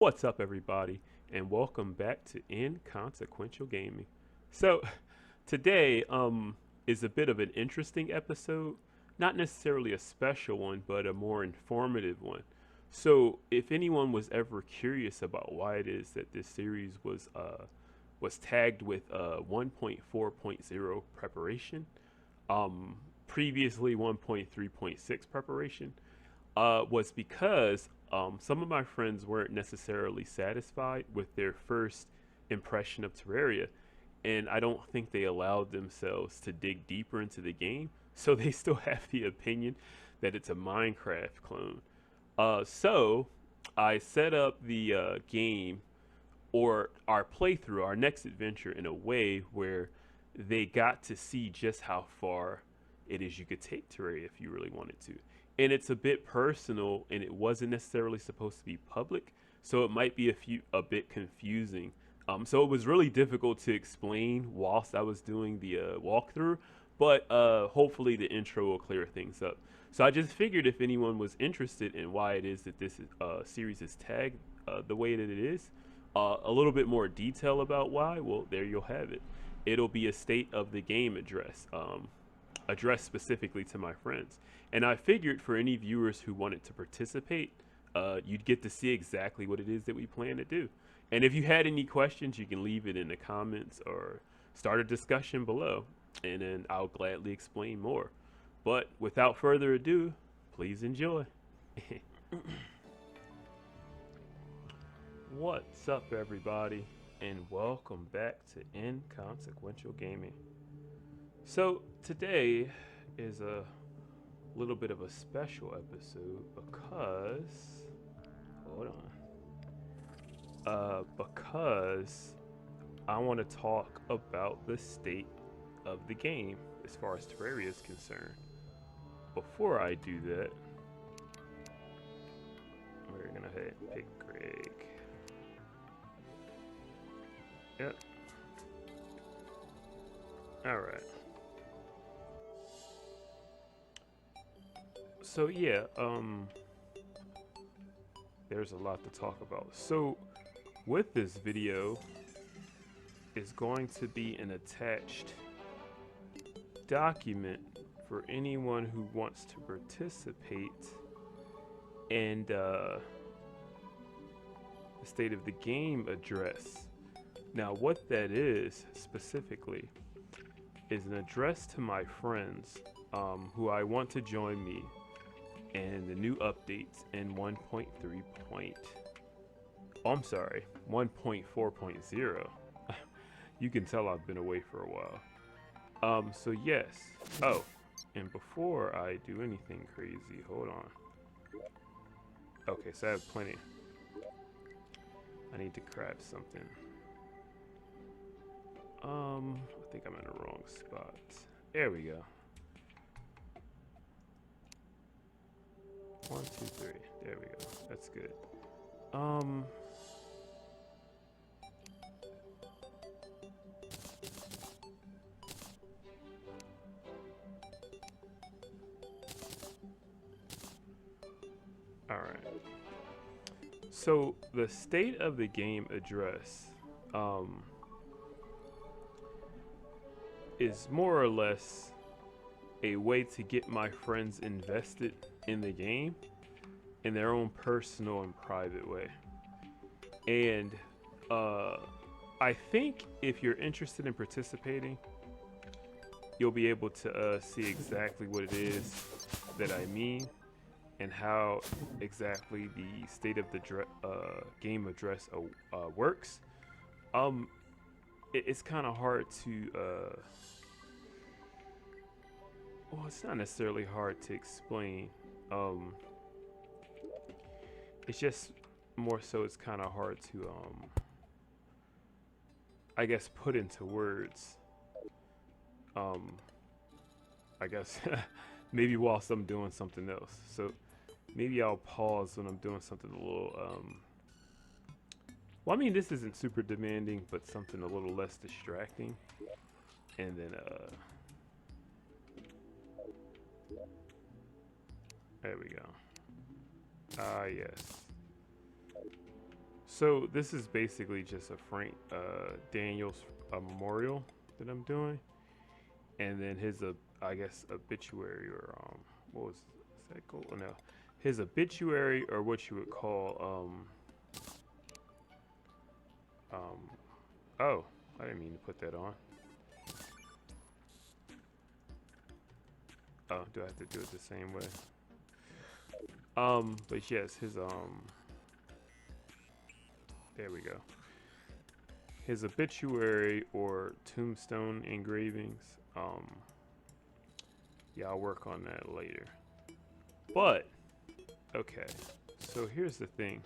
What's up, everybody, and welcome back to Inconsequential Gaming. So, today is a bit of an interesting episode, not necessarily a special one, but a more informative one. So, if anyone was ever curious about why it is that this series was tagged with 1.4.0 preparation, previously 1.3.6 preparation, was because some of my friends weren't necessarily satisfied with their first impression of Terraria, and I don't think they allowed themselves to dig deeper into the game, so they still have the opinion that it's a Minecraft clone. So I set up the game or our playthrough, our next adventure, in a way where they got to see just how far it is you could take Terraria if you really wanted to. And it's a bit personal, and it wasn't necessarily supposed to be public, so it might be a bit confusing. So it was really difficult to explain whilst I was doing the walkthrough, but hopefully the intro will clear things up. So I just figured if anyone was interested in why it is that this series is tagged the way that it is, a little bit more detail about why, well, there you'll have it. It'll be a state of the game address, addressed specifically to my friends. And I figured for any viewers who wanted to participate, you'd get to see exactly what it is that we plan to do. And if you had any questions, you can leave it in the comments or start a discussion below, and then I'll gladly explain more. But without further ado, please enjoy. What's up, everybody, and welcome back to Inconsequential Gaming. So, today is a little bit of a special episode because, hold on, because I want to talk about the state of the game as far as Terraria is concerned. Before I do that, we're gonna head and pick Greg. Yep. Alright. So yeah, there's a lot to talk about. So with this video is going to be an attached document for anyone who wants to participate and the state of the game address. Now what that is specifically is an address to my friends who I want to join me in the new updates in 1.3 point. Oh, I'm sorry, 1.4.0. You can tell I've been away for a while. So yes. Oh, and before I do anything crazy, hold on. Okay, so I have plenty. I need to craft something. I think I'm in the wrong spot. There we go. 1, 2, 3. There we go. That's good. Alright. So the state of the game address is more or less a way to get my friends invested in the game in their own personal and private way. And I think if you're interested in participating, you'll be able to see exactly what it is that I mean and how exactly the state of the game address works. It's kind of hard to well, it's not necessarily hard to explain. It's just more so it's kind of hard to I guess put into words. I guess maybe whilst I'm doing something else. So maybe I'll pause when I'm doing something a little well, I mean, this isn't super demanding, but something a little less distracting. And then there we go. Ah, yes. So this is basically just a Frank Daniels memorial that I'm doing, and then his I guess obituary or what was is that called? Oh, no, his obituary, or what you would call oh, I didn't mean to put that on. Oh, do I have to do it the same way? But yes, his there we go. His obituary or tombstone engravings. Yeah, I'll work on that later. But okay, so here's the thing.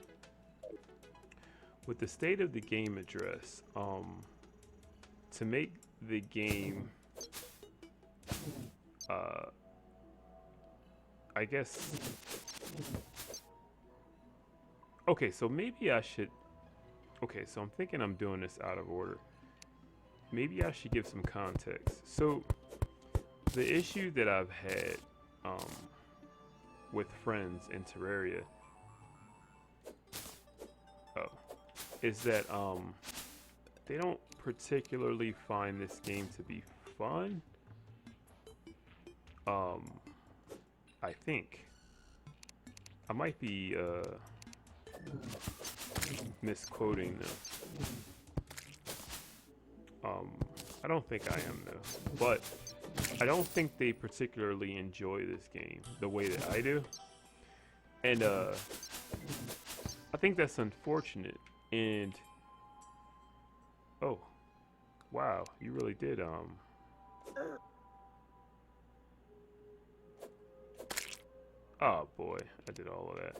With the state of the game address, to make the game, I guess. Okay, so maybe I should. Okay, so I'm thinking I'm doing this out of order. Maybe I should give some context. So, the issue that I've had with friends in Terraria, is that they don't particularly find this game to be fun. I think I might be misquoting them. I don't think I am though, but I don't think they particularly enjoy this game the way that I do, and I think that's unfortunate. And oh, wow, you really did oh boy, I did all of that.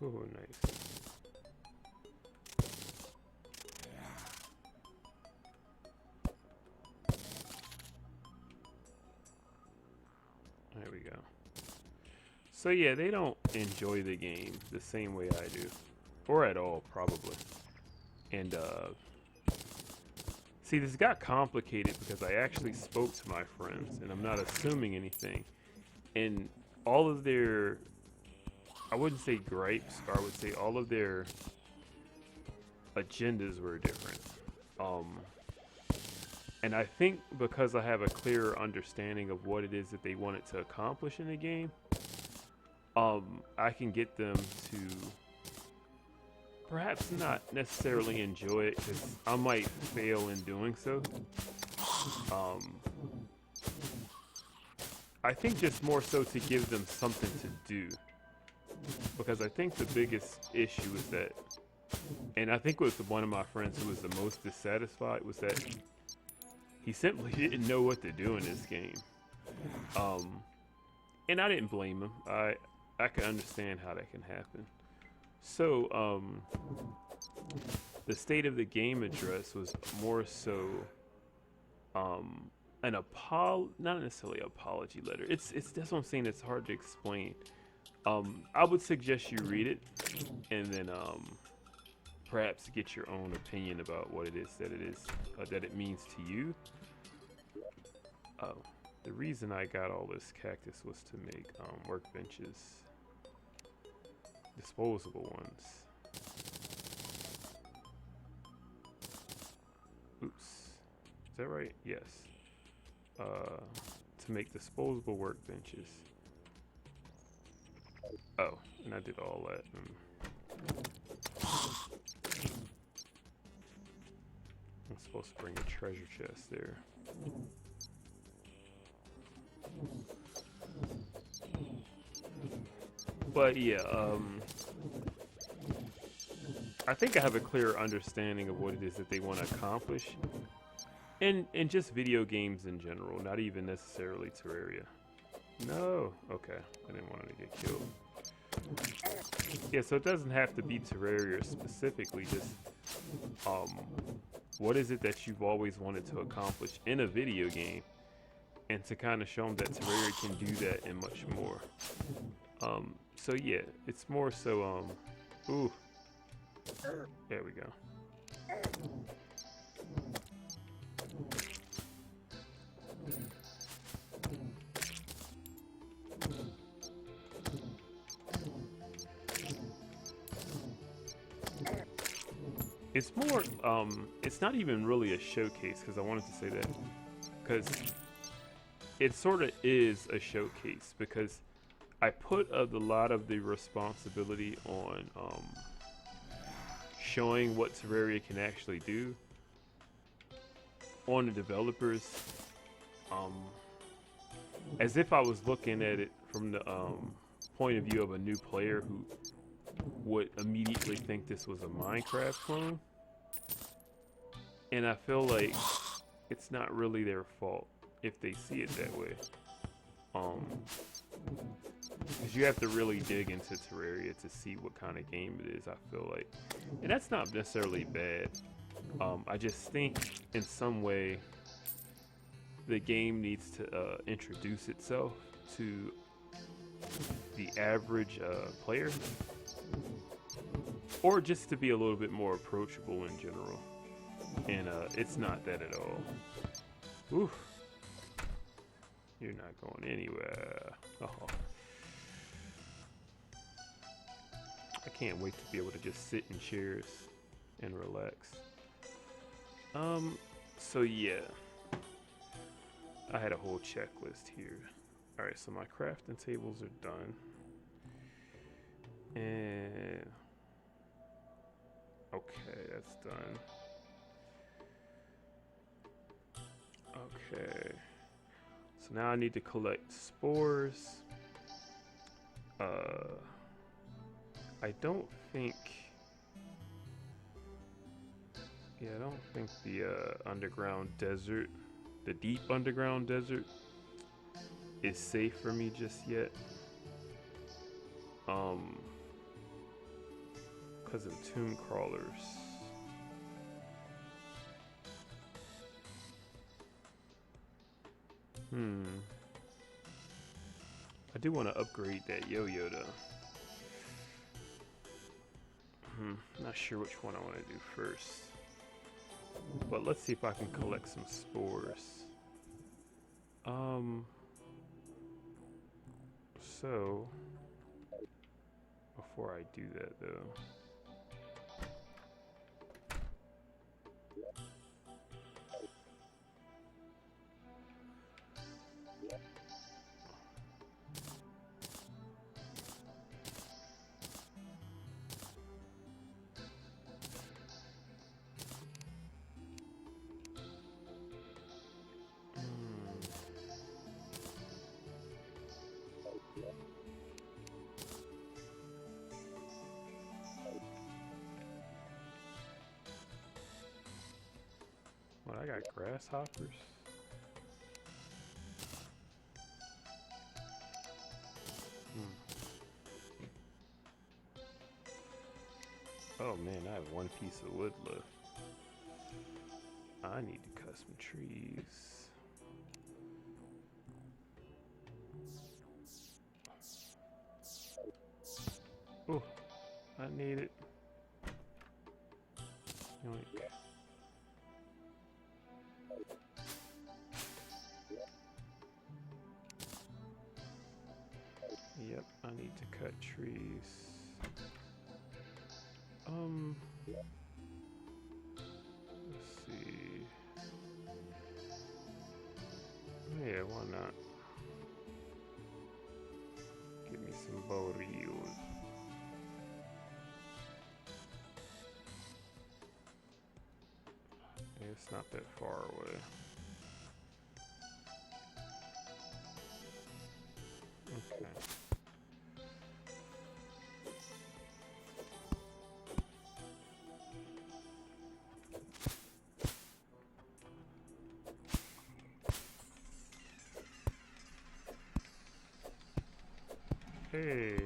Oh, nice. There we go. So yeah, they don't enjoy the game the same way I do, or at all probably. And see, this got complicated because I actually spoke to my friends, and I'm not assuming anything. And all of their, I wouldn't say gripes, or I would say all of their agendas were different. And I think because I have a clearer understanding of what it is that they wanted to accomplish in the game, I can get them to perhaps not necessarily enjoy it, because I might fail in doing so. I think just more so to give them something to do, because I think the biggest issue is that, and I think it was one of my friends who was the most dissatisfied, was that he simply didn't know what to do in this game. And I didn't blame him. I can understand how that can happen. So, the state of the game address was more so an not necessarily an apology letter. It's that's what I'm saying. It's hard to explain. I would suggest you read it, and then perhaps get your own opinion about what it is that it means to you. Oh, the reason I got all this cactus was to make workbenches, disposable ones. Oops, is that right? Yes. To make disposable workbenches. Oh, and I did all that. I'm supposed to bring a treasure chest there. But yeah, I think I have a clearer understanding of what it is that they want to accomplish. And just video games in general, not even necessarily Terraria. No, okay, I didn't want it to get killed. Yeah, so it doesn't have to be Terraria specifically, just what is it that you've always wanted to accomplish in a video game, and to kind of show them that Terraria can do that and much more. So yeah, it's more so Ooh. There we go. It's more, it's not even really a showcase, because I wanted to say that, because it sort of is a showcase, because I put a lot of the responsibility on showing what Terraria can actually do on the developers, as if I was looking at it from the point of view of a new player who would immediately think this was a Minecraft clone. And I feel like it's not really their fault if they see it that way. Because you have to really dig into Terraria to see what kind of game it is, I feel like. And that's not necessarily bad. I just think in some way the game needs to introduce itself to the average player. Or just to be a little bit more approachable in general. And it's not that at all. Oof. You're not going anywhere. Oh. I can't wait to be able to just sit in chairs and relax. So yeah. I had a whole checklist here. Alright, so my crafting tables are done. And okay, that's done. Okay. So now I need to collect spores. I don't think the underground desert, the deep underground desert, is safe for me just yet. Because of tomb crawlers. I do want to upgrade that yo-yo though. Not sure which one I want to do first. But let's see if I can collect some spores. So before I do that though, what, I got grasshoppers? Oh man, I have one piece of wood left. I need to cut some trees. Oh, I need it. Yoink. Yep, I need to cut trees. Let's see. Yeah, why not? Give me some boreals. It's not that far away. Okay. Hey.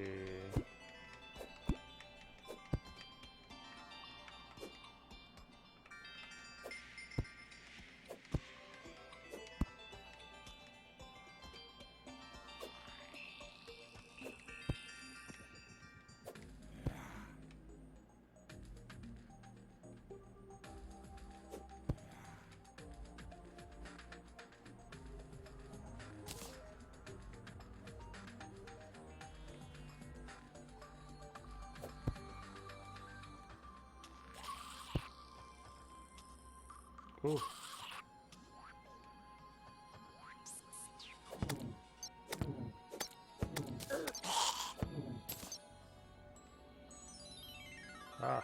Ooh. Ah.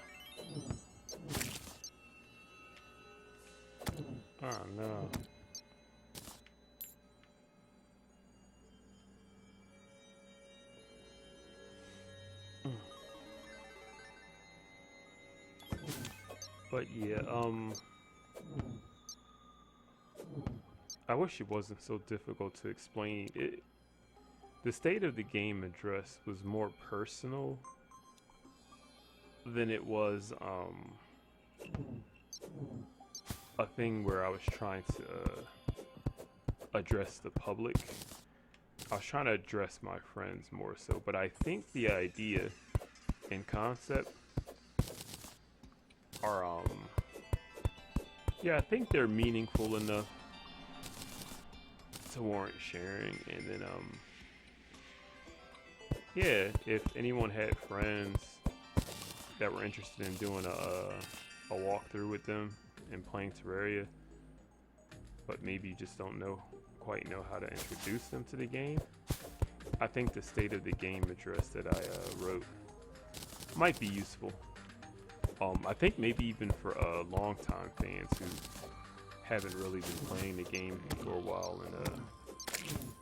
Oh no. But yeah, I wish it wasn't so difficult to explain. The state of the game address was more personal than it was a thing where I was trying to address the public. I was trying to address my friends more so, but I think the idea and concept are yeah, I think they're meaningful enough to warrant sharing. And then yeah, if anyone had friends that were interested in doing a walkthrough with them and playing Terraria, but maybe you just don't quite know how to introduce them to the game, I think the state of the game address that I wrote might be useful. I think maybe even for long-time fans who haven't really been playing the game for a while and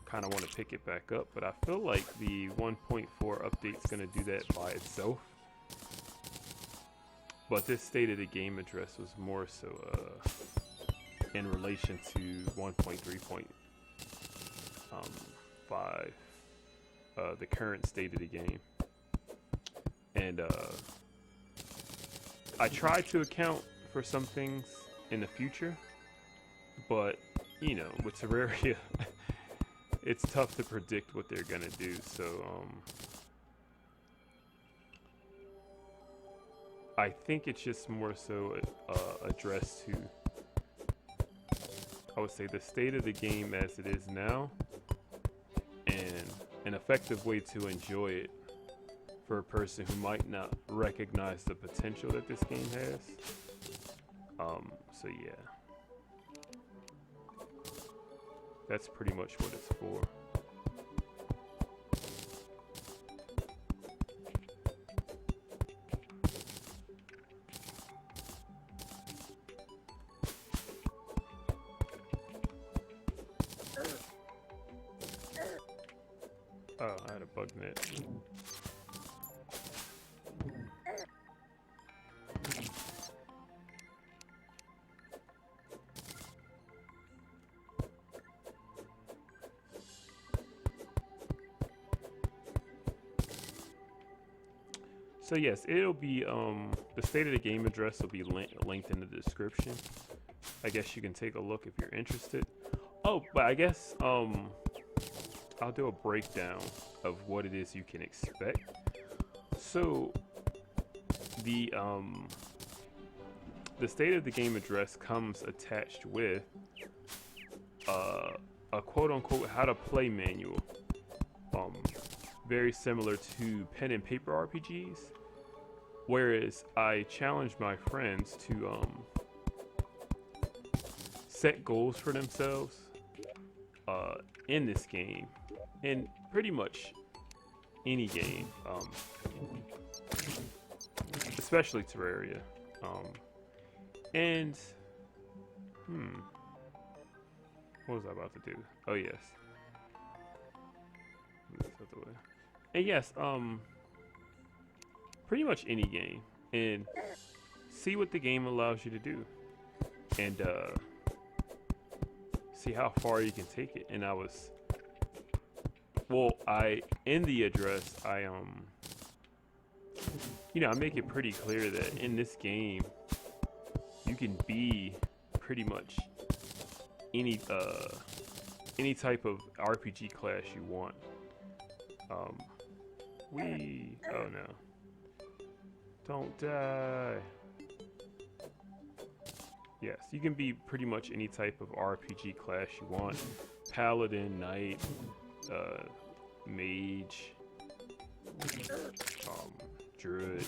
kind of want to pick it back up. But I feel like the 1.4 update's going to do that by itself. But this state of the game address was more so in relation to 1.3.5, the current state of the game. And I try to account for some things in the future, but you know, with Terraria, it's tough to predict what they're gonna do. So I think it's just more so addressed to, I would say, the state of the game as it is now, and an effective way to enjoy it for a person who might not recognize the potential that this game has. So yeah, that's pretty much what it's for. Oh, I had a bug net. So yes, it'll be the state of the game address will be linked in the description. I guess you can take a look if you're interested. Oh, but I guess I'll do a breakdown of what it is you can expect. So the state of the game address comes attached with a quote-unquote how to play manual, very similar to pen and paper RPGs, whereas I challenge my friends to set goals for themselves in this game, in pretty much any game, especially Terraria. And what was I about to do? Oh yes. Move this out the way. And yes, pretty much any game, and see what the game allows you to do, and see how far you can take it. And in the address, I make it pretty clear that in this game you can be pretty much any type of RPG class you want. Oh no. Don't die. Yes, you can be pretty much any type of RPG class you want. Paladin, Knight, Mage, Druid.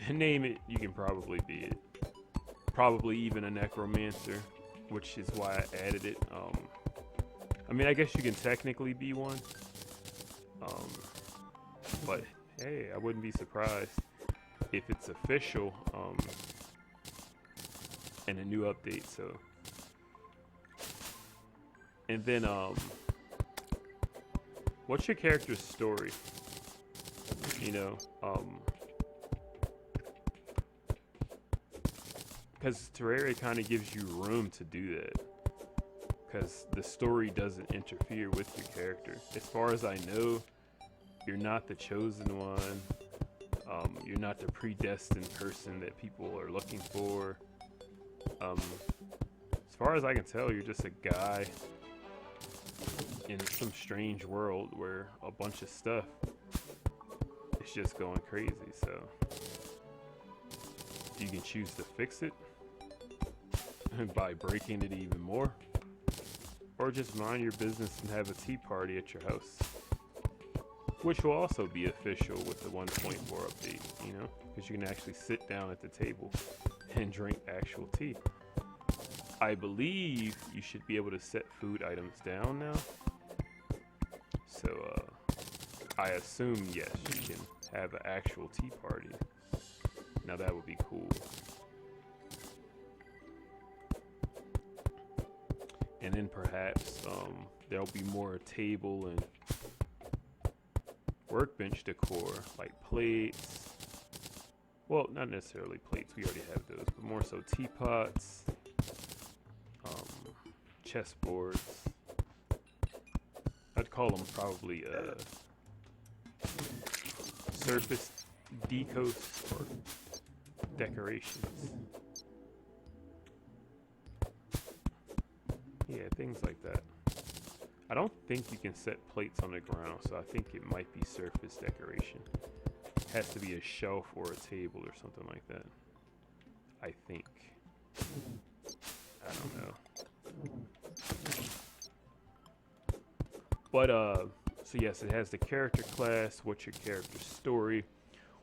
Name it, you can probably be it. probably even a necromancer, which is why I added it. I mean, I guess you can technically be one, um, but hey, I wouldn't be surprised if it's official in a new update. So, and then what's your character's story? You know, because Terraria kind of gives you room to do that, because the story doesn't interfere with your character. As far as I know, you're not the chosen one. You're not the predestined person that people are looking for. As far as I can tell, you're just a guy in some strange world where a bunch of stuff is just going crazy. So you can choose to fix it by breaking it even more, or just mind your business and have a tea party at your house, which will also be official with the 1.4 update, you know, because you can actually sit down at the table and drink actual tea. I believe you should be able to set food items down now, so I assume yes, you can have an actual tea party. Now that would be cool. And then perhaps there'll be more table and workbench decor, like plates. Well, not necessarily plates, we already have those, but more so teapots, chessboards. I'd call them probably surface decos or decorations. Yeah, things like that. I don't think you can set plates on the ground, so I think it might be surface decoration. It has to be a shelf or a table or something like that, I think. I don't know. But so yes, it has the character class. What's your character's story?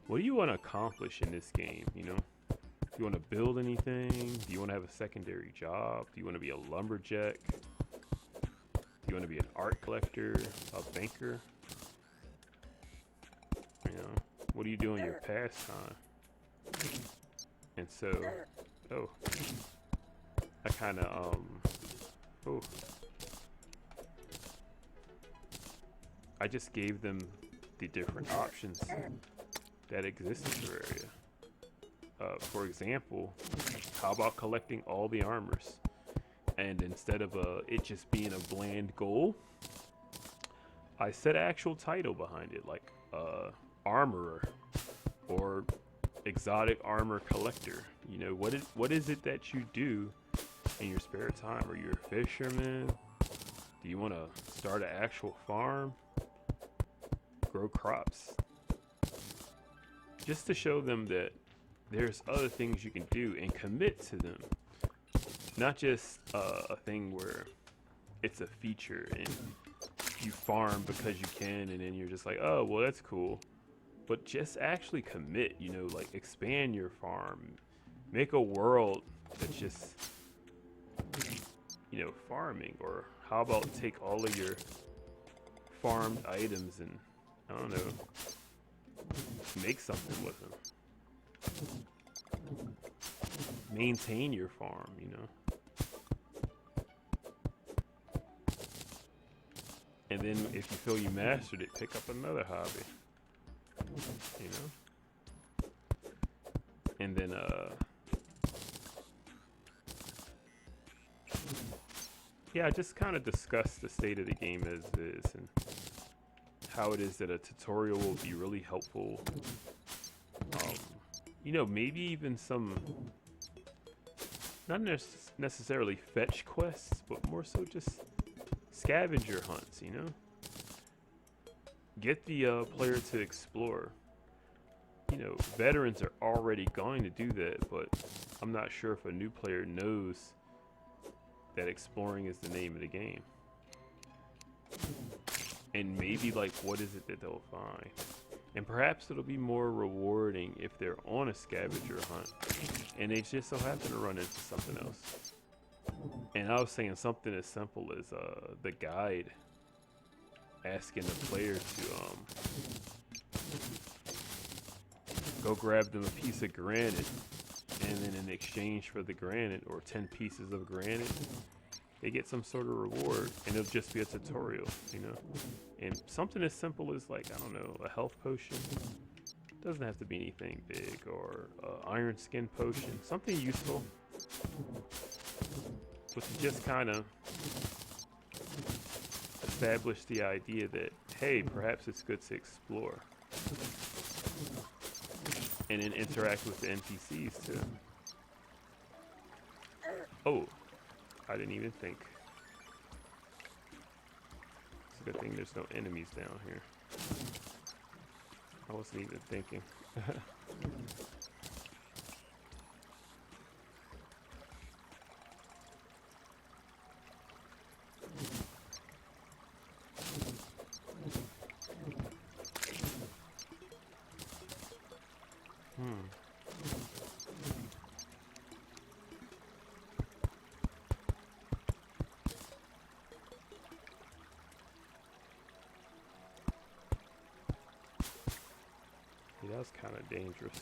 What do you want to accomplish in this game? You know, do you want to build anything? Do you want to have a secondary job? Do you want to be a lumberjack? Do you want to be an art collector, a banker? You know, what do you do in your pastime? And so, oh, I kind of oh, I just gave them the different options that exist in Terraria. For example, how about collecting all the armors? And instead of it just being a bland goal, I set an actual title behind it, like armorer or exotic armor collector. You know, what is it that you do in your spare time? Are you a fisherman? Do you want to start an actual farm? Grow crops? Just to show them that there's other things you can do and commit to them. Not just a thing where it's a feature and you farm because you can and then you're just like, oh, well, that's cool. But just actually commit, you know, like expand your farm. Make a world that's just, you know, farming. Or how about take all of your farmed items and, I don't know, make something with them. Maintain your farm, you know. And then if you feel you mastered it, pick up another hobby. You know? And then yeah, just kind of discuss the state of the game as is and how it is that a tutorial will be really helpful. You know, maybe even some, not necessarily fetch quests, but more so just scavenger hunts, you know? Get the player to explore. You know, veterans are already going to do that, but I'm not sure if a new player knows that exploring is the name of the game. And maybe, like, what is it that they'll find? And perhaps it'll be more rewarding if if they're on a scavenger hunt and they just so happen to run into something else. And I was saying something as simple as the guide asking the player to go grab them a piece of granite, and then in exchange for the granite or 10 pieces of granite, they get some sort of reward, and it'll just be a tutorial, you know. And something as simple as, like, I don't know, a health potion. Doesn't have to be anything big, or iron skin potion, something useful, but to just kind of establish the idea that, hey, perhaps it's good to explore and then interact with the NPCs too. Oh, I didn't even think. It's a good thing there's no enemies down here. I wasn't even thinking. Yeah, that was kind of dangerous.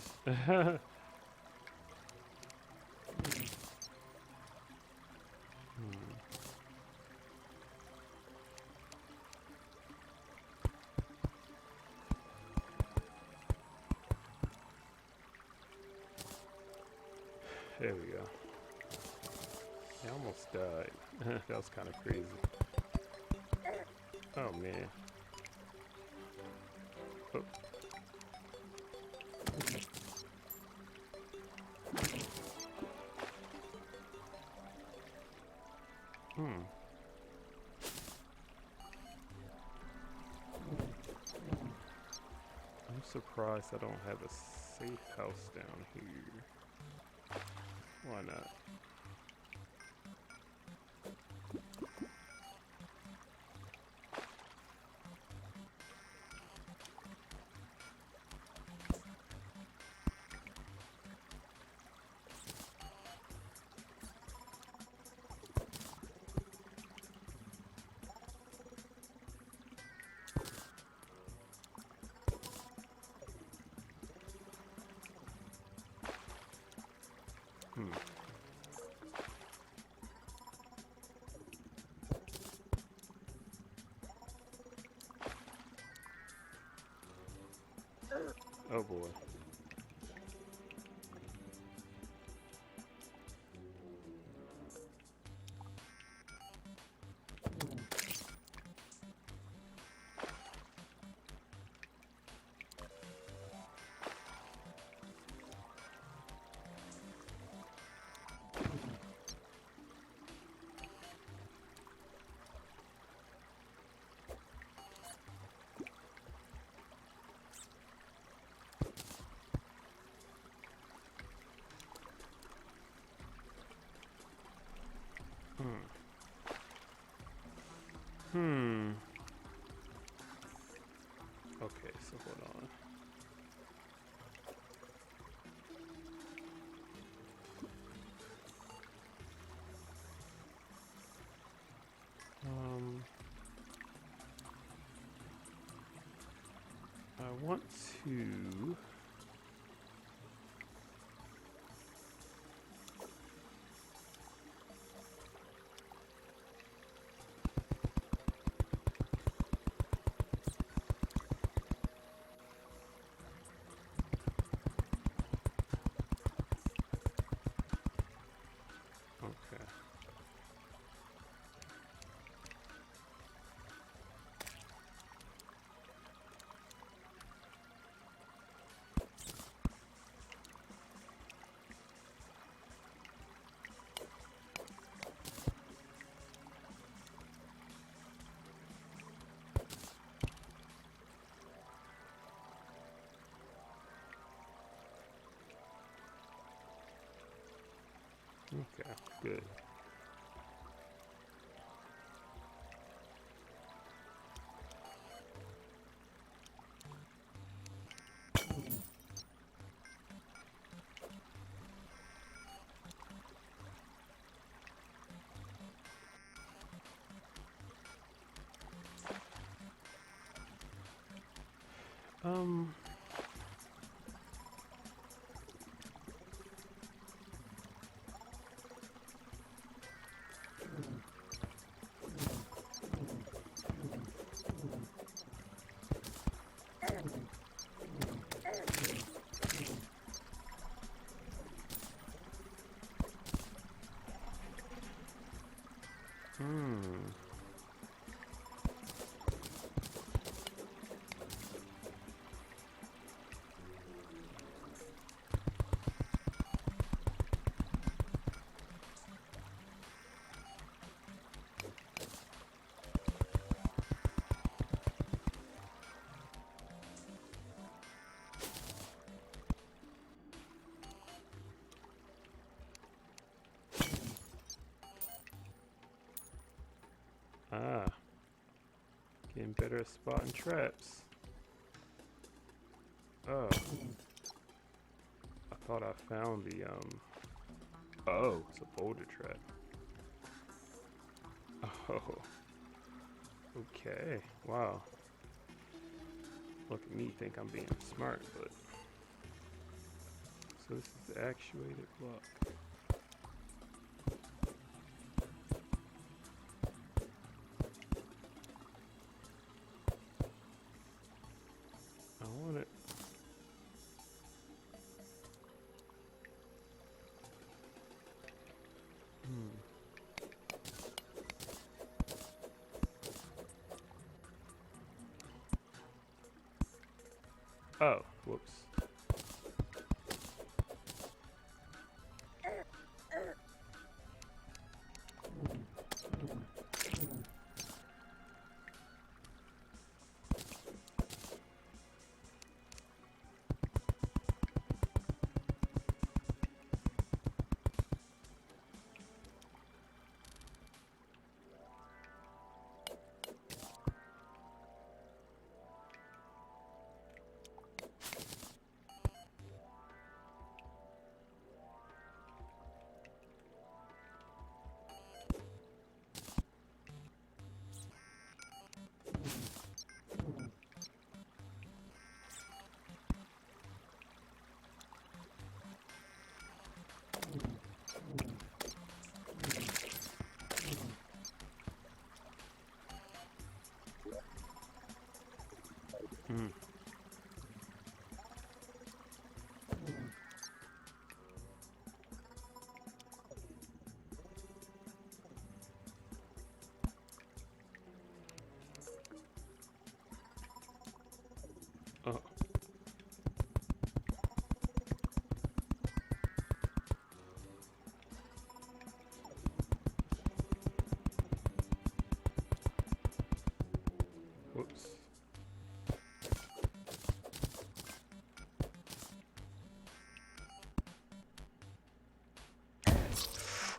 There we go. I almost died. That was kind of crazy. Oh man. Oh. I'm surprised I don't have a safe house down here. Why not? Oh boy. Okay, so hold on. I want to... Okay. Okay, good. Um. Ah, getting better at spotting traps. Oh, I thought I found the Oh, it's a boulder trap. Oh, okay. Wow. Look at me, think I'm being smart, but so this is the actuated block. I want it. Oh, whoops. Hmm. Oh. Whoops.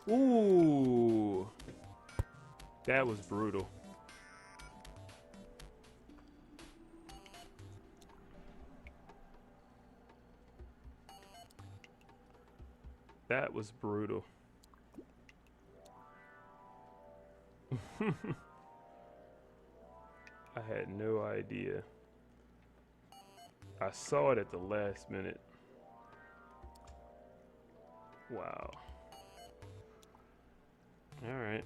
Ooh. That was brutal. That was brutal. I had no idea. I saw it at the last minute. Wow. All right.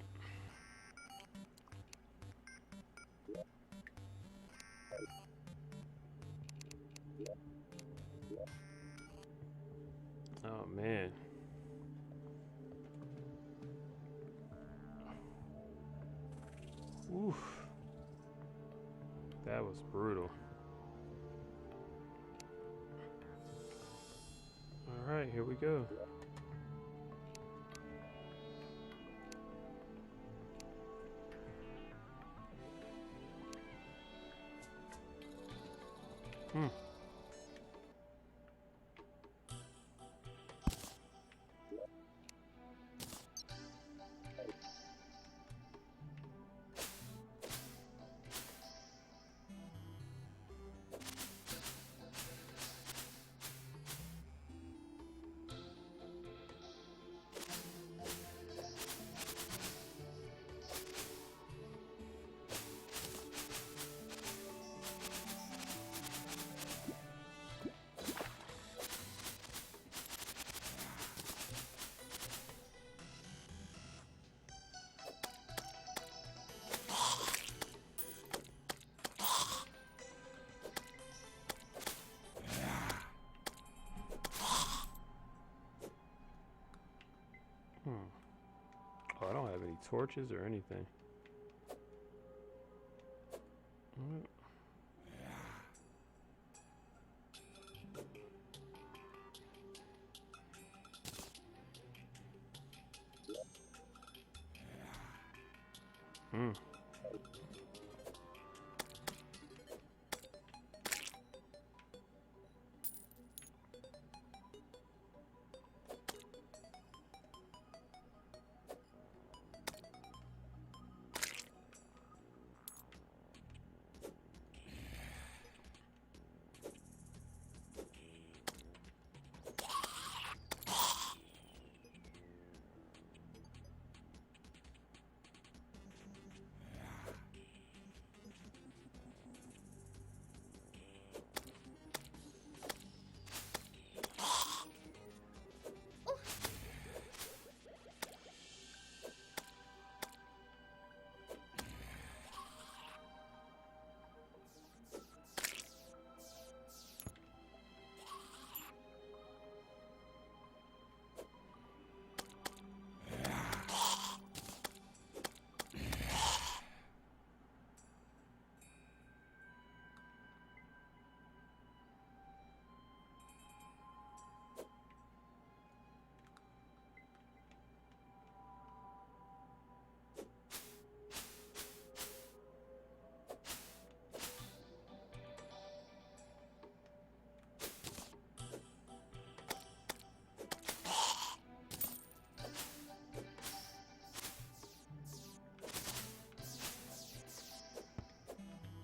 Oh man. Oof. That was brutal. All right, here we go. Hmm. torches or anything. Hmm.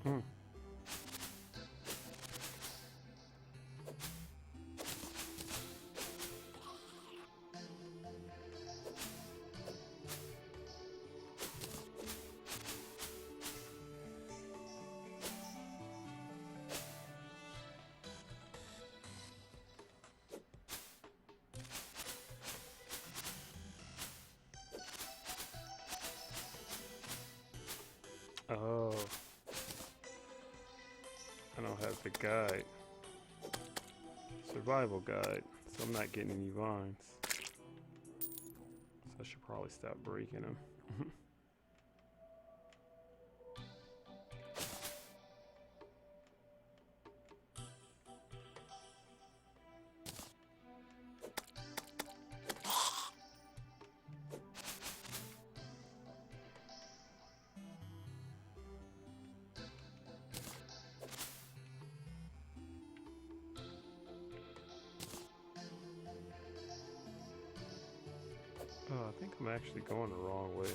Hmm. Oh, I don't have the guide. Survival guide. So I'm not getting any vines. So I should probably stop breaking them. Oh, I think I'm actually going the wrong way.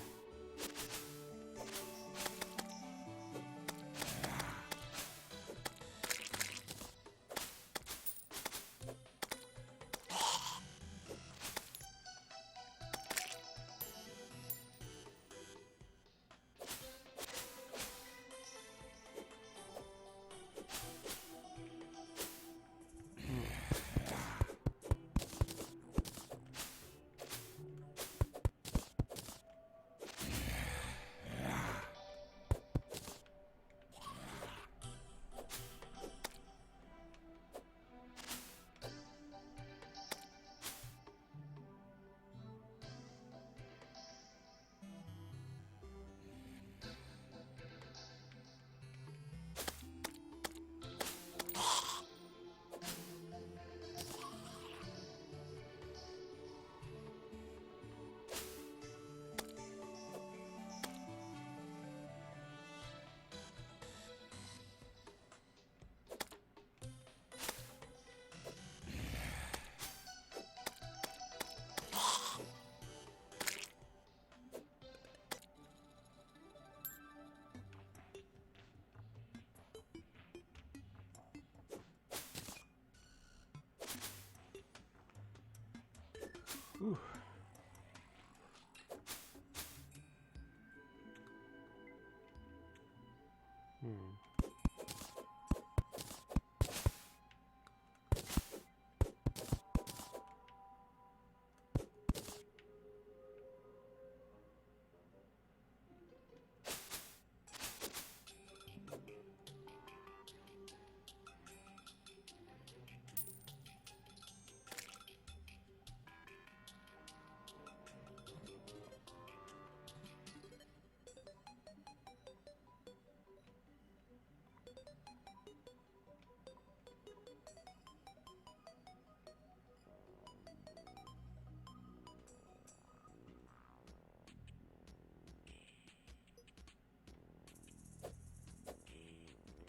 Ooh.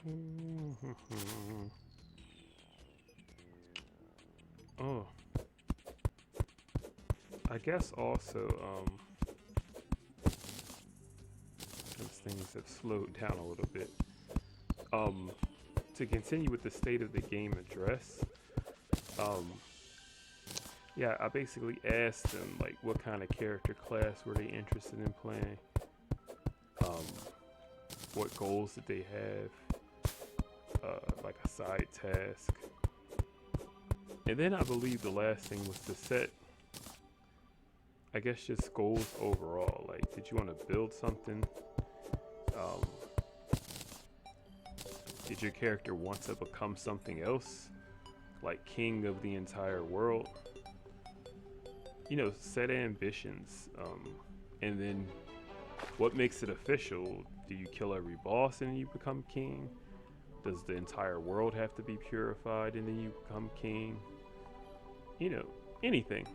Oh, I guess also, since things have slowed down a little bit, um, to continue with the state of the game address, um, yeah, I basically asked them like what kind of character class were they interested in playing, um, what goals did they have, like a side task, and then I believe the last thing was to set, I guess, just goals overall. Like, did you want to build something? Um, did your character want to become something else, like king of the entire world? You know, set ambitions. And then what makes it official? Do you kill every boss and then you become king? Does the entire world have to be purified and then you become king? You know, anything.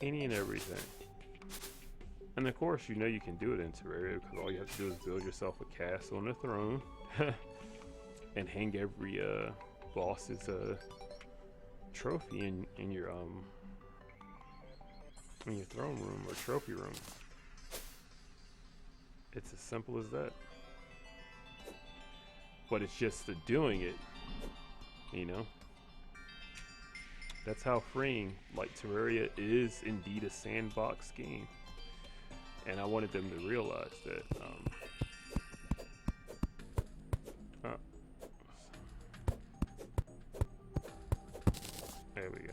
Any and everything. And of course, you know you can do it in Terraria because all you have to do is build yourself a castle and a throne and hang every boss's trophy in your throne room or trophy room. It's as simple as that. But it's just the doing it, you know? That's how freeing, like, Terraria is indeed a sandbox game. And I wanted them to realize that. Oh. There we go.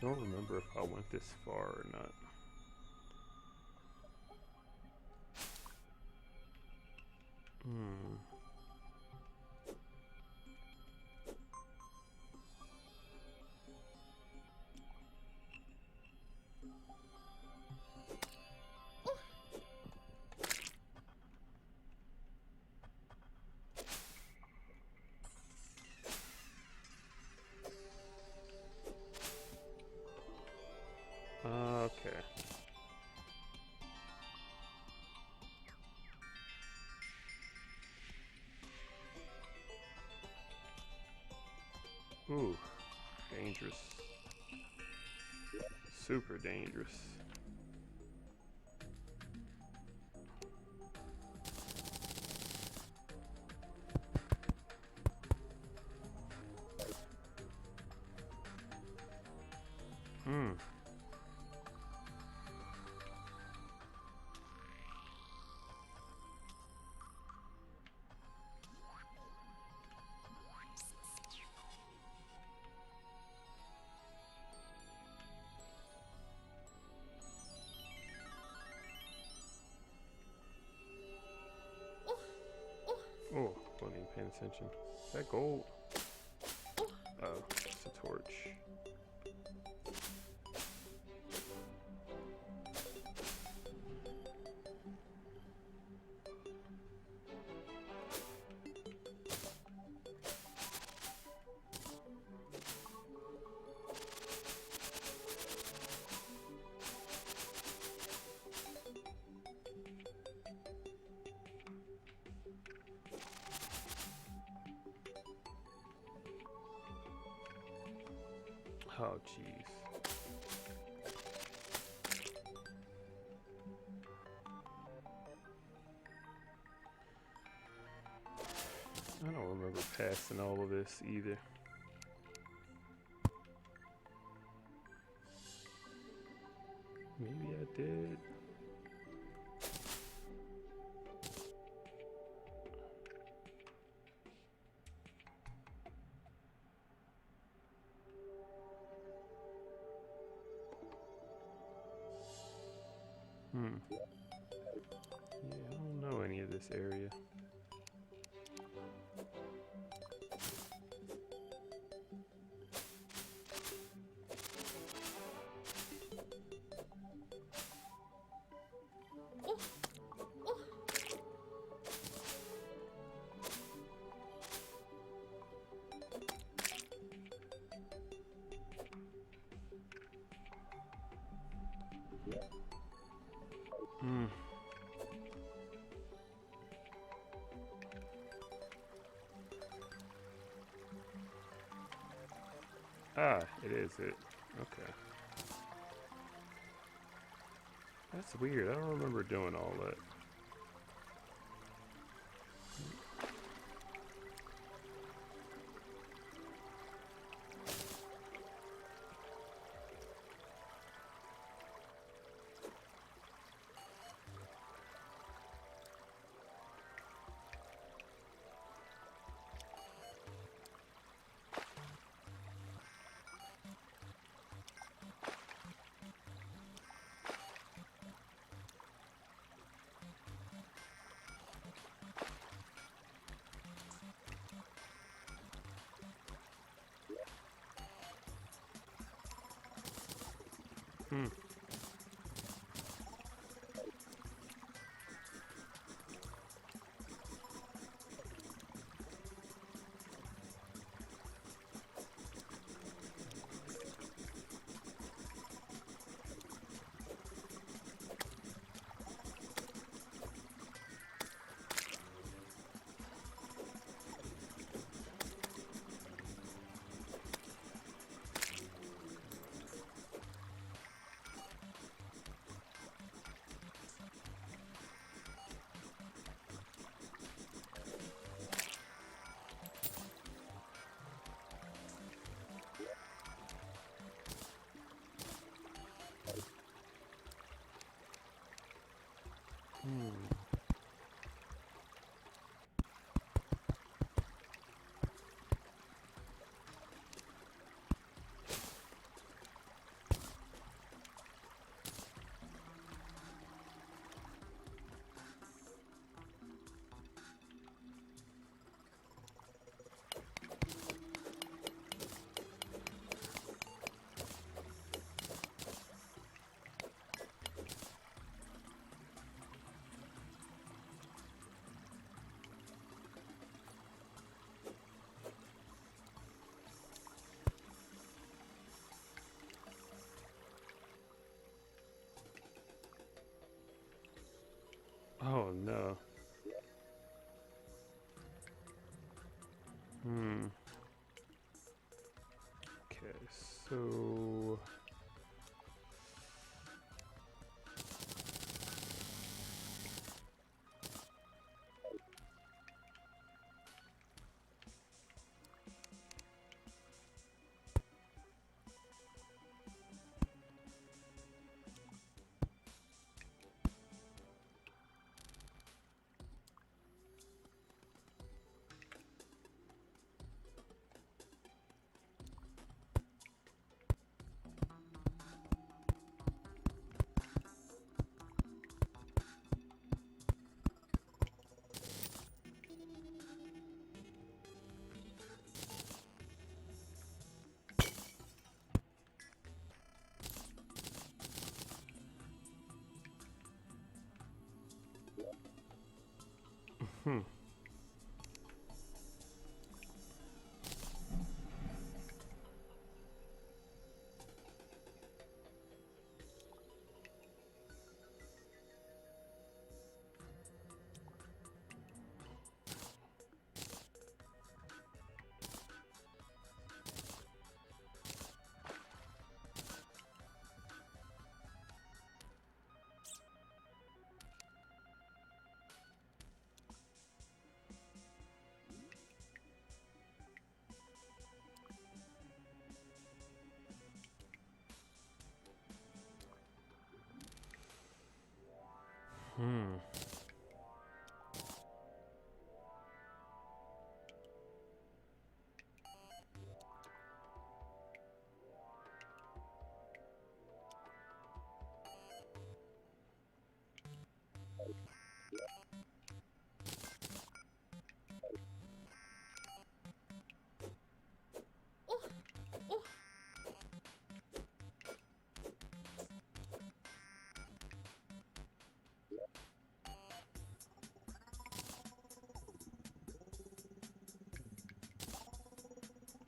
Don't remember if I went this far or not. Okay. Ooh, dangerous. Super dangerous. Oh, wasn't even paying attention. Is that gold? Oh, it's a torch. Oh, jeez. I don't remember passing all of this either. Maybe I did. Hmm. Yeah, I don't know any of this area. Hmm. Ah, it is it. Okay. That's weird. I don't remember doing all that. Hmm. Hmm. Oh no. Hmm. Okay, so hmm. Hmm.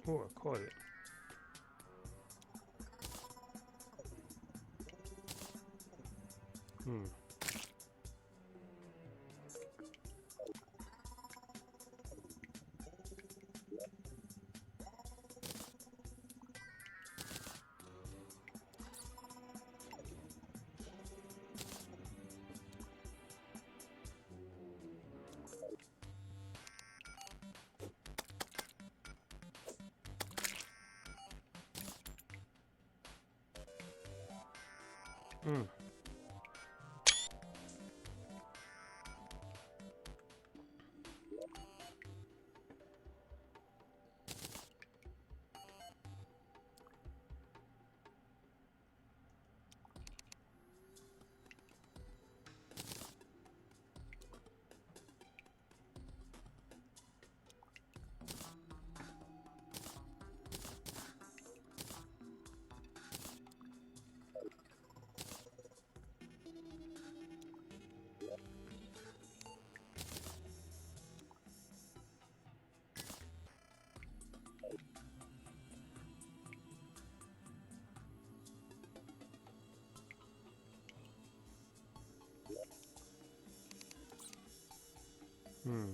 Oh, I caught it. Hmm. Hmm. Hmm.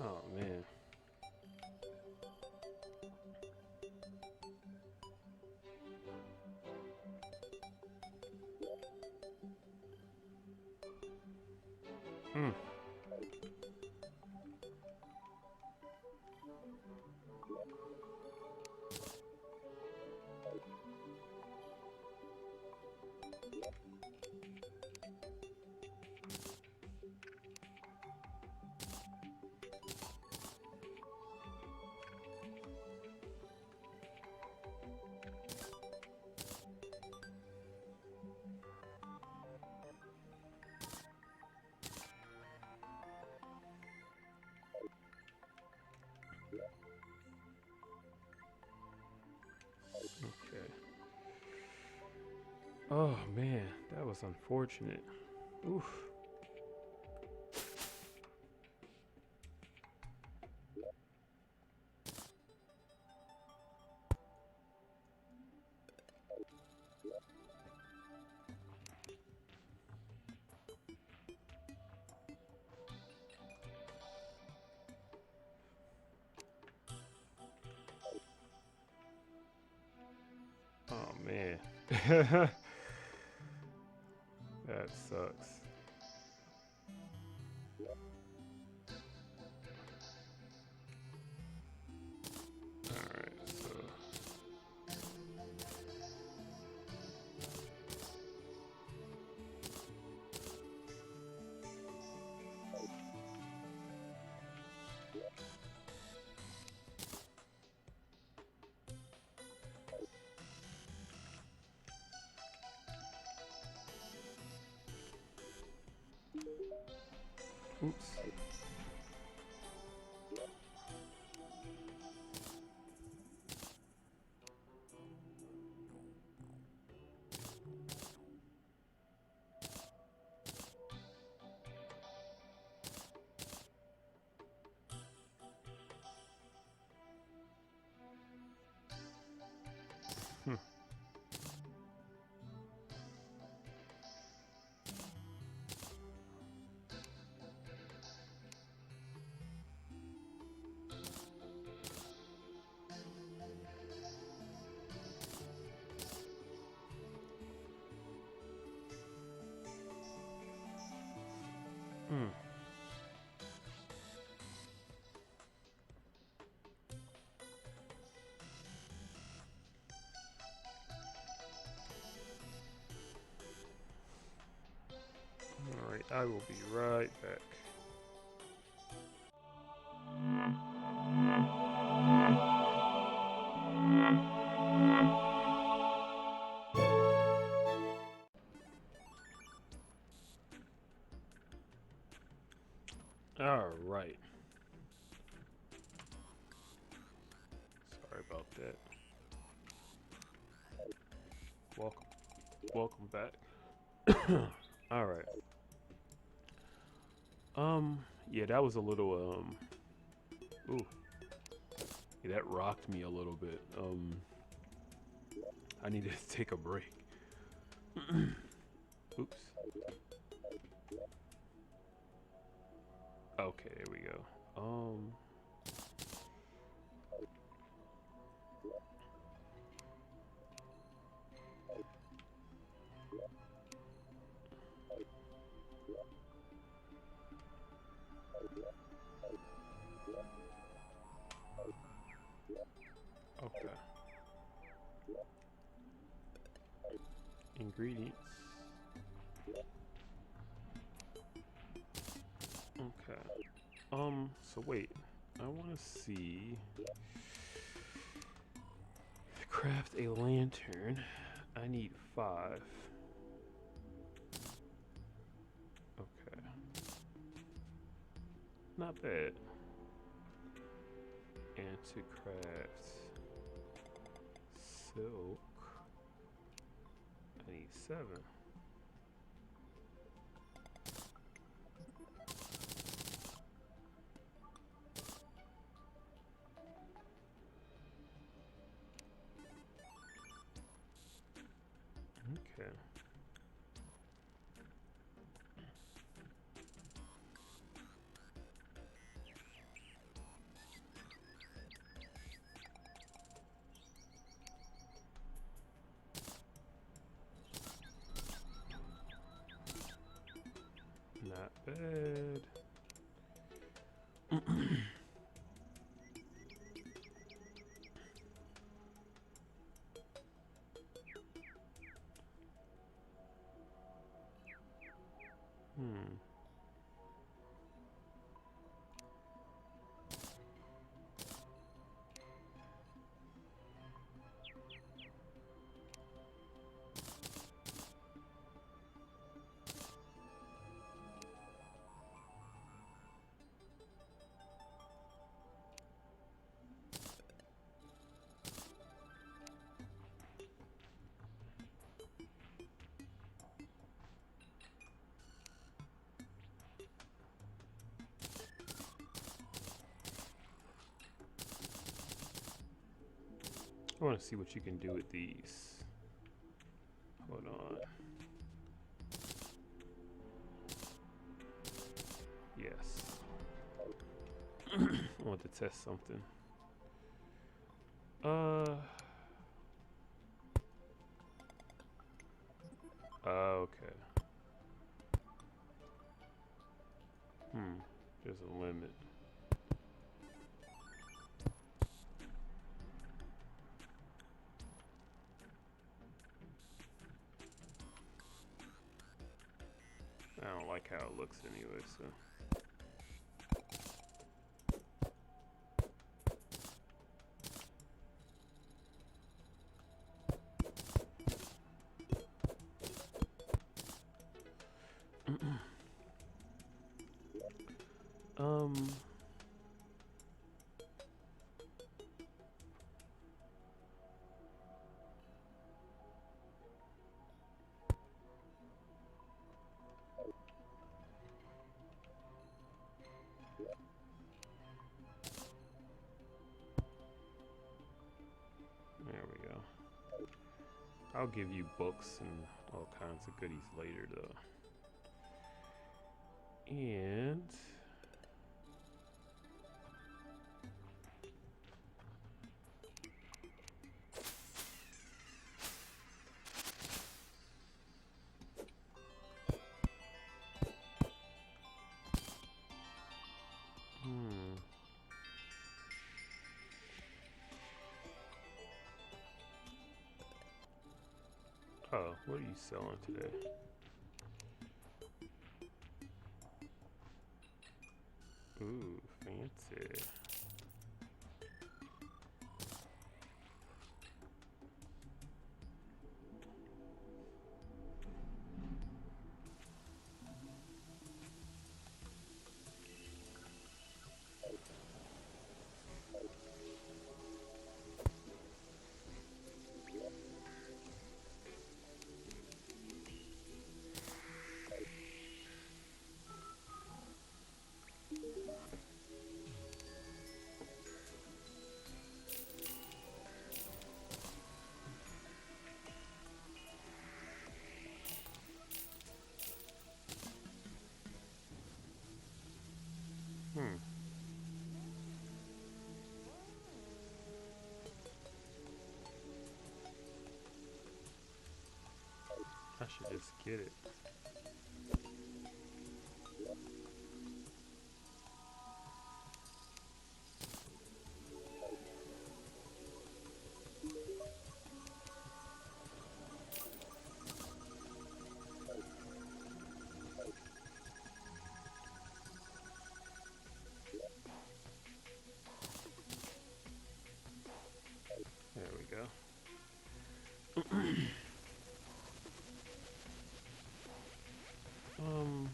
Oh man. Hmm. Okay. Oh man, that was unfortunate. Oof. Oh man. That sucks. Alright, so oops. Hmm. Hmm. Alright, I will be right back. Alright. Sorry about that. Welcome back. Alright. Yeah, that was a little, ooh. Yeah, that rocked me a little bit. I needed to take a break. Oops. Okay, there we go. Okay. Ingredients. Okay. So wait. I want to see. To craft a lantern, I need 5. Okay. Not bad. And to craft silk, I need 7. Okay. Not bad. I want to see what you can do with these. Hold on. Yes. I want to test something. Okay. There's a limit. I don't like how it looks anyway, so. There we go. I'll give you books and all kinds of goodies later, though. And oh, what are you selling today? Ooh, fancy. Hmm. I should just get it. There we go. Um,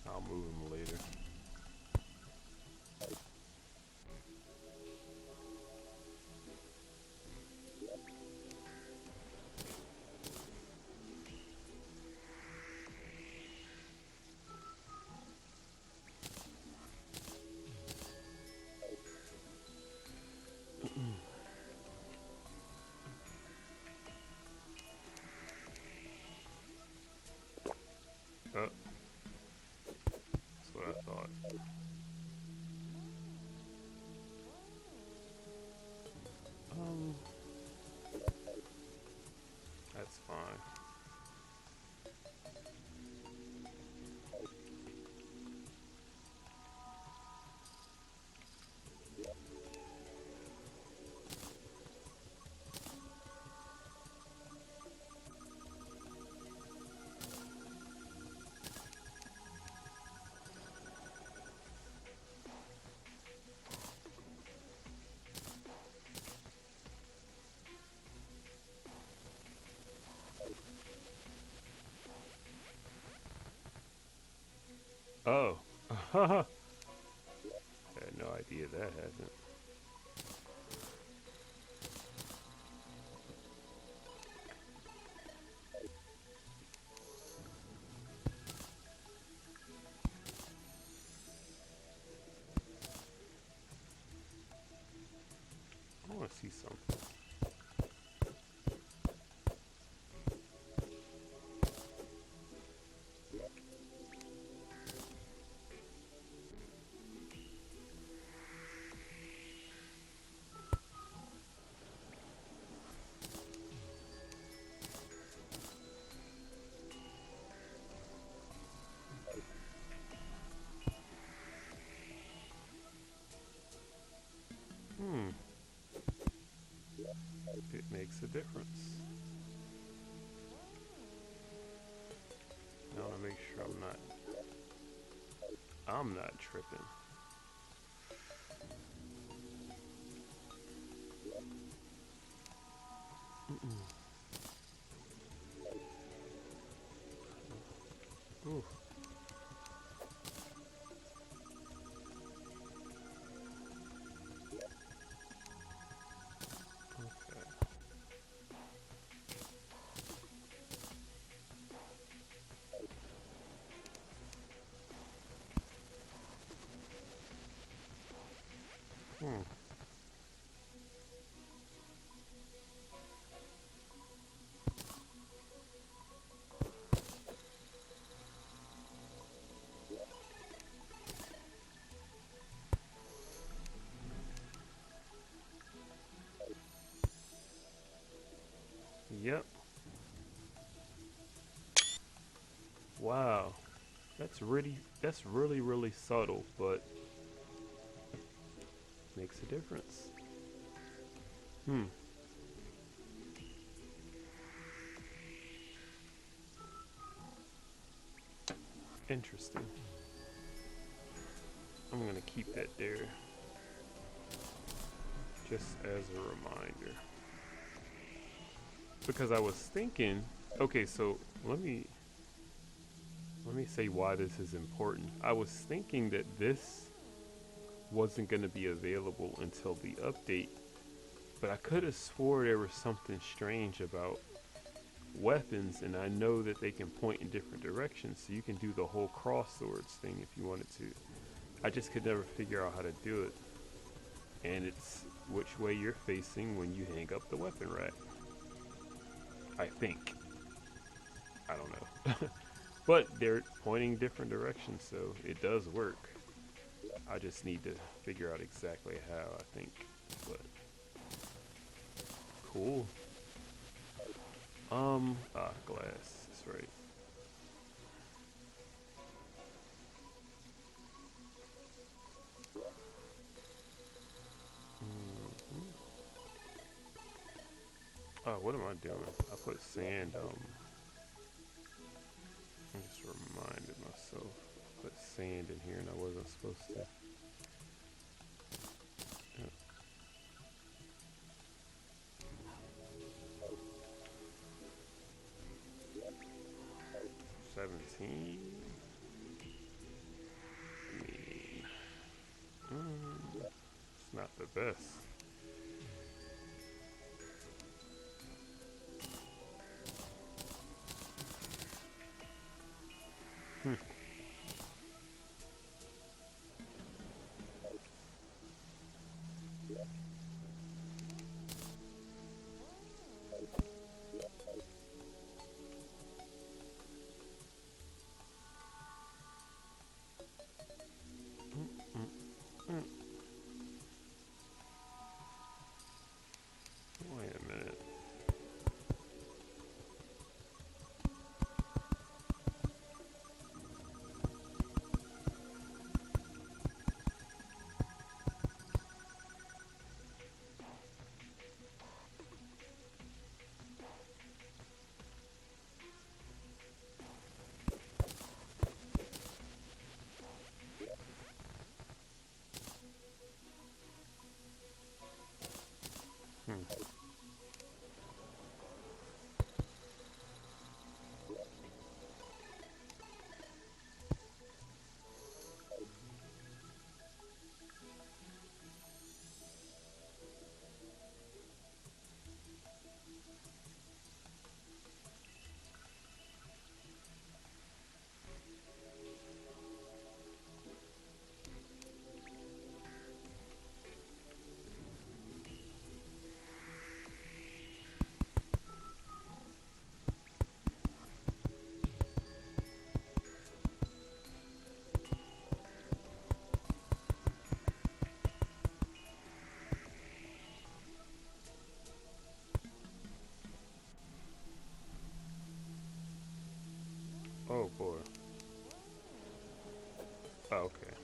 I'll move them later. Oh, that's what I thought. Um, that's fine. Oh, I had no idea that hasn't. I want to see something. Hmm, it makes a difference. I want to make sure I'm not tripping. Mm-mm. Ooh, okay. Hmm. Yep. Wow, that's really really subtle, but makes a difference. Hmm. Interesting. I'm gonna keep that there just as a reminder. Because I was thinking, okay, so let me say why this is important. I was thinking that this wasn't going to be available until the update, but I could have swore there was something strange about weapons, and I know that they can point in different directions, so you can do the whole cross swords thing if you wanted to. I just could never figure out how to do it. And it's which way you're facing when you hang up the weapon rack. I think. I don't know. But they're pointing different directions, so it does work. I just need to figure out exactly how, I think. But cool. Glass. That's right. Hmm. Oh, what am I doing? I put sand. I just reminded myself. I put sand in here, and I wasn't supposed to. Yeah. 17. I mean, it's not the best. Hmm. Mm. Wait a minute. Hmm. Oh boy. Oh, okay.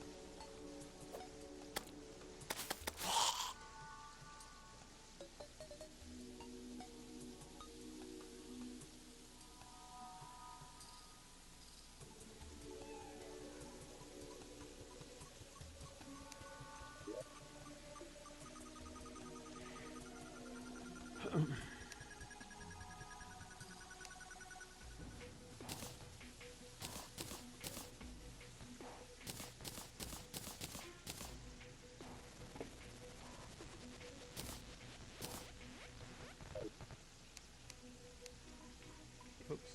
Oops.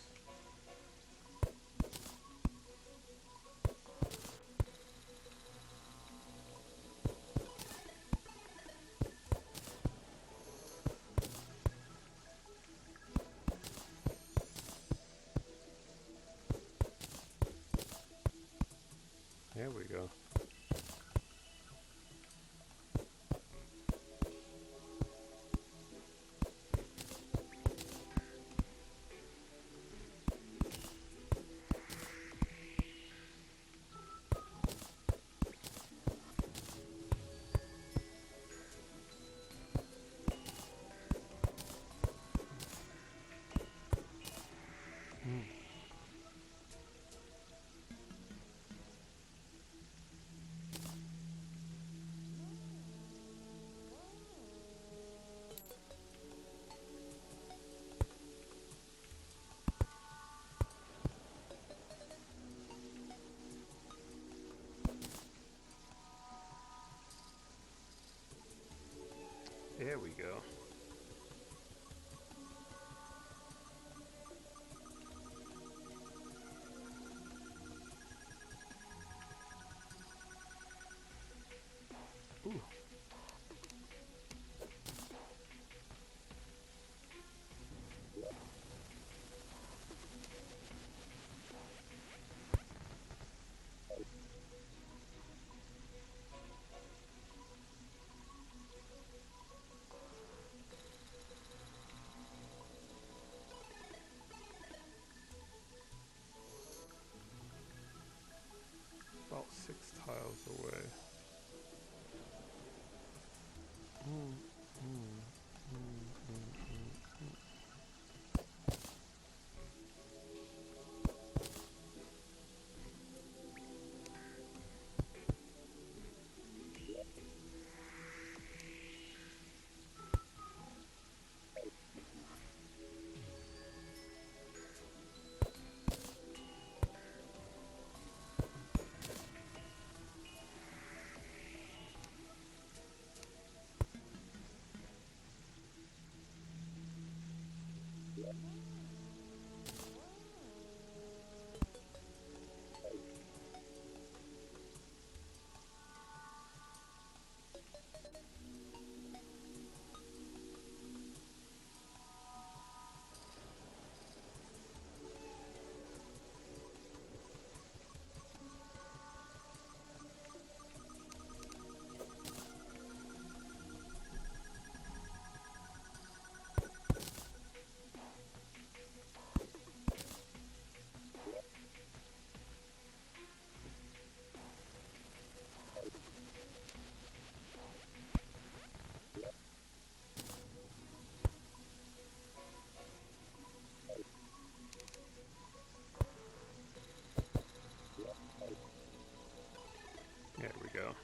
There we go. Ooh. About 6 tiles away. There we go.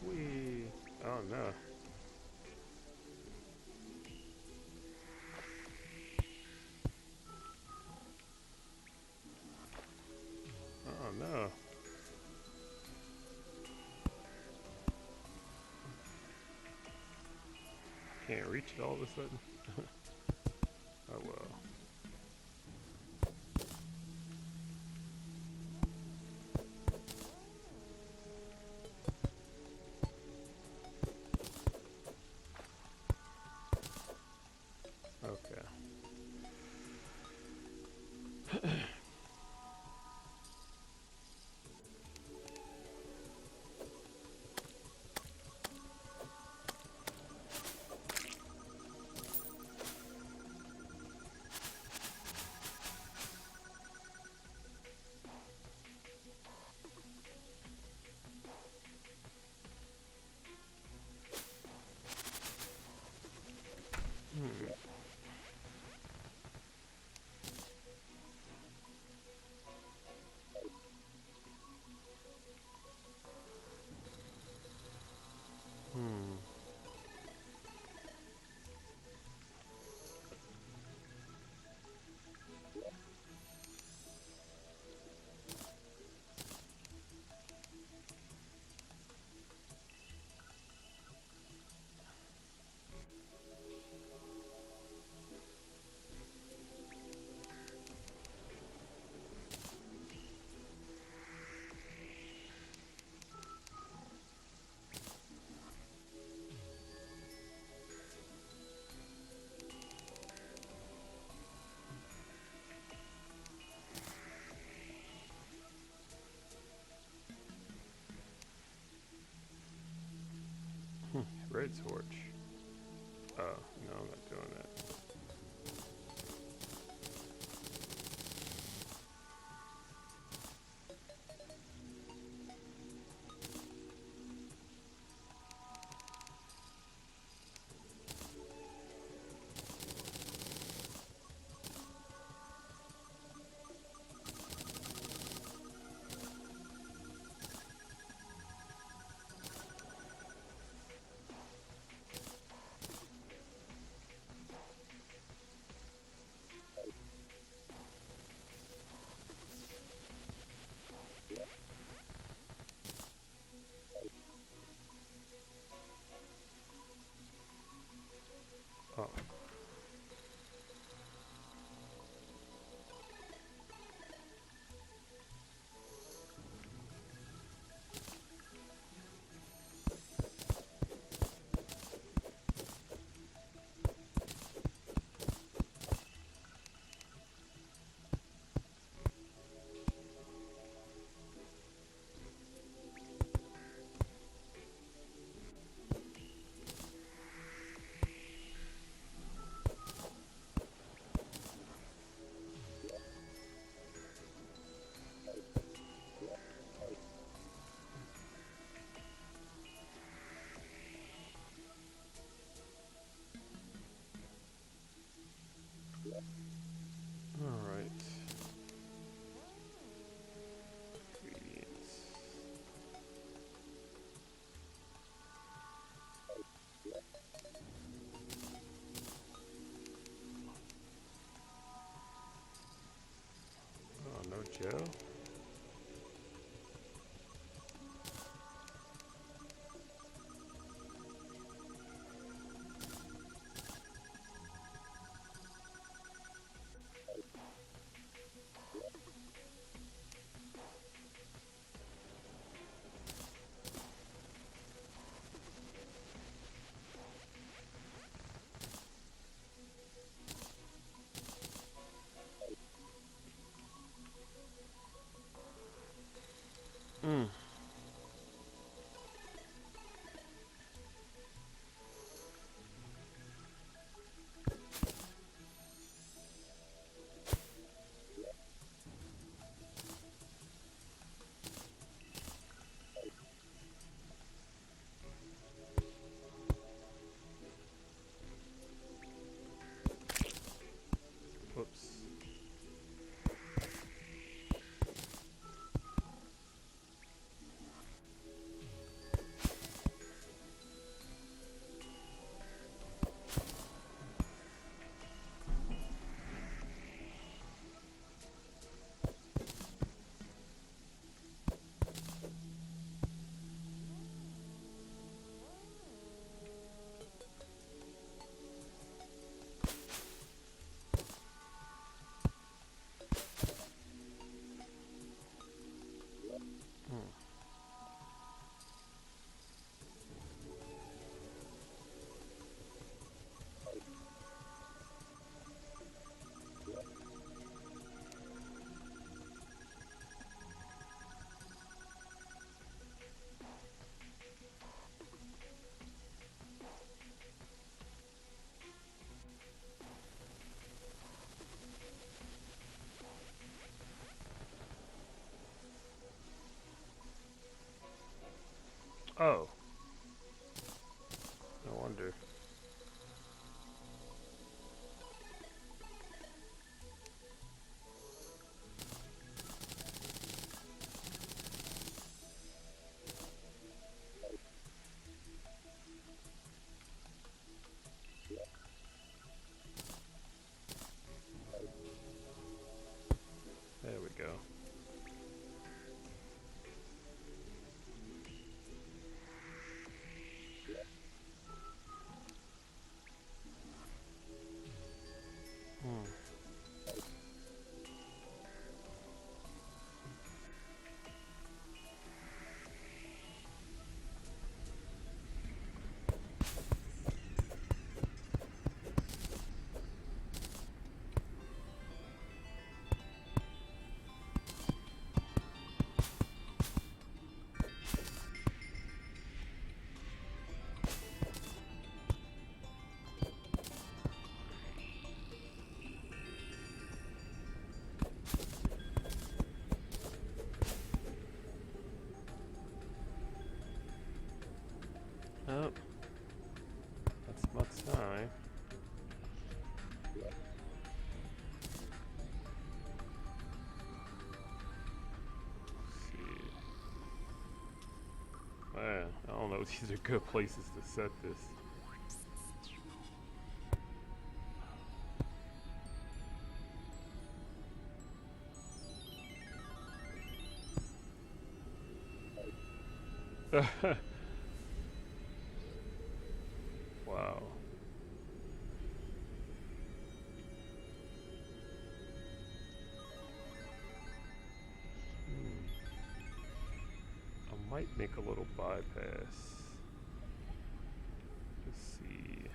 Whee! Oh no. Oh no. Can't reach it all of a sudden. Oh well. Okay. Hmm. Red torch. Oh, no, I'm not doing that. time. Man, I don't know. These are good places to set this. Wow. I might make a little bypass. Let's see.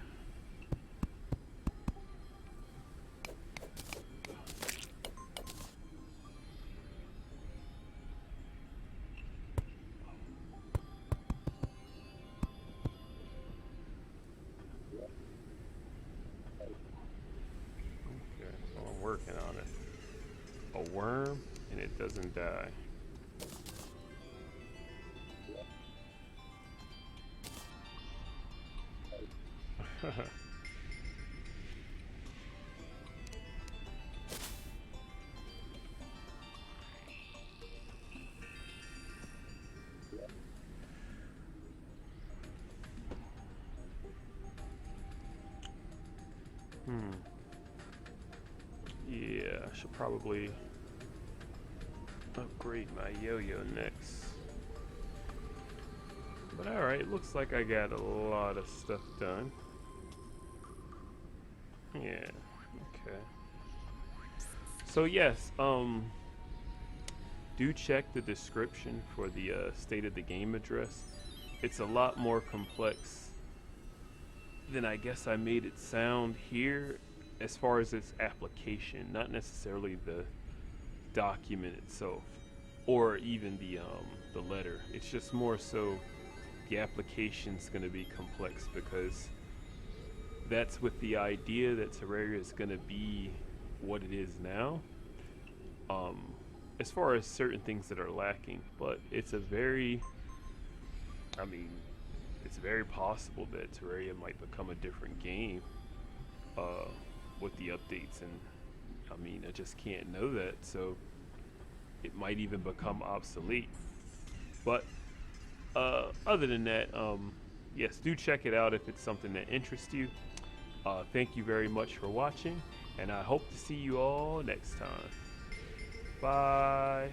Okay, well, I'm working on it. A worm, and it doesn't die. Hmm. Yeah, I should probably upgrade my yo-yo next. But alright, looks like I got a lot of stuff done. Yeah, okay. So yes, do check the description for the state of the game address. It's a lot more complex than I guess I made it sound here as far as its application, not necessarily the document itself or even the letter. It's just more so the application's going to be complex because that's with the idea that Terraria is going to be what it is now. As far as certain things that are lacking, but it's a very, I mean, it's very possible that Terraria might become a different game with the updates, and I mean, I just can't know that, so it might even become obsolete. But other than that, yes, do check it out if it's something that interests you. Thank you very much for watching, and I hope to see you all next time. Bye.